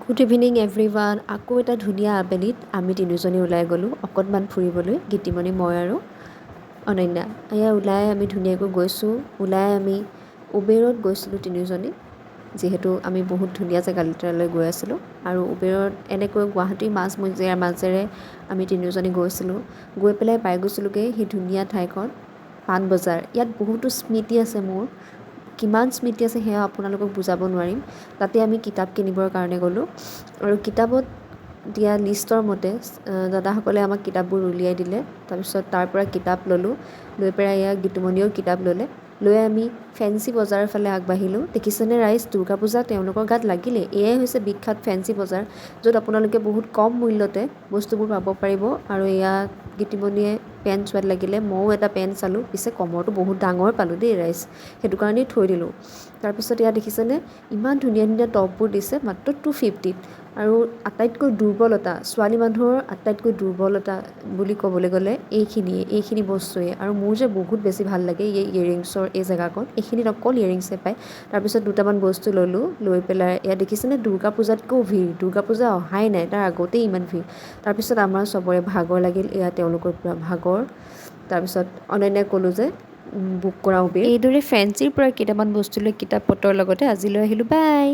Good evening everyone. আকৌ এটা ধুনীয়া আবেলিত আমি তিনিজনী ওলাই গ'লোঁ অকণমান ফুৰিবলৈ, গীতিমণি, মই আৰু অনন্যা। এয়া ওলাই আমি ধুনীয়াকৈ গৈছোঁ। ওলাই আমি উবেৰত গৈছিলোঁ তিনিজনী, যিহেতু আমি বহুত ধুনীয়া জেগালৈ গৈ আছিলোঁ। আৰু উবেৰত এনেকৈ গুৱাহাটীৰ মাজমজিয়াৰ মাজেৰে আমি তিনিজনী গৈছিলোঁ। গৈ পেলাই পাই গৈছিলোঁগৈ সেই ধুনীয়া ঠাইখন, পাণবজাৰ। ইয়াত বহুতো স্মৃতি আছে মোৰ, কিমান স্মৃতি আছে সেয়া আপোনালোকক বুজাব নোৱাৰিম। তাতে আমি কিতাপ কিনিবৰ কাৰণে গ'লোঁ আৰু কিতাপত দিয়া লিষ্টৰ মতে দাদাসকলে আমাক কিতাপবোৰ উলিয়াই দিলে। তাৰপিছত তাৰ পৰা কিতাপ ল'লোঁ, লৈ পেলাই এয়া গীতুমণিয়েও কিতাপ ল'লে। লৈ আমি ফেঞ্চি বজাৰৰ ফালে আগবাঢ়িলোঁ। দেখিছেনে ৰাইজ, দুৰ্গা পূজা তেওঁলোকৰ গাত লাগিলে। এয়াই হৈছে বিখ্যাত ফেঞ্চি বজাৰ, য'ত আপোনালোকে বহুত কম মূল্যতে বস্তুবোৰ পাব পাৰিব। আৰু এয়া গীতিমণিয়ে পেণ্ট চোৱাত লাগিলে, ময়ো এটা পেণ্ট চালোঁ, পিছে কমৰটো বহুত ডাঙৰ পালোঁ দেই ৰাইজ, সেইটো কাৰণেই থৈ দিলোঁ। তাৰপিছত এয়া দেখিছেনে, ইমান ধুনীয়া ধুনীয়া টপবোৰ দিছে মাত্ৰ 250ত। আৰু আটাইতকৈ দুৰ্বলতা, ছোৱালী মানুহৰ আটাইতকৈ দুৰ্বলতা বুলি ক'বলৈ গ'লে এইখিনি বস্তুৱেই। আৰু মোৰ যে বহুত বেছি ভাল লাগে এই ইয়েৰিংছৰ এই জেগাকণ, এইখিনিত অকল ইয়েৰিংছে পায়। তাৰপিছত দুটামান বস্তু ল'লোঁ, লৈ পেলাই এয়া দেখিছেনে, দুৰ্গা পূজাতকৈও ভিৰ। দুৰ্গা পূজা অহাই নাই, তাৰ আগতেই ইমান ভিৰ। তাৰপিছত আমাৰ চবৰে ভাগৰ লাগিল, এয়া তেওঁলোকৰ পৰা ভাগৰ। তাৰপিছত অনন্যাক ক'লোঁ যে বুক কৰাওঁ উবেৰ। এইদৰে ফেঞ্চিৰ পৰা কেইটামান বস্তু লৈ কিতাপ পত্ৰৰ লগতে আজিলৈ আহিলোঁ, বাই।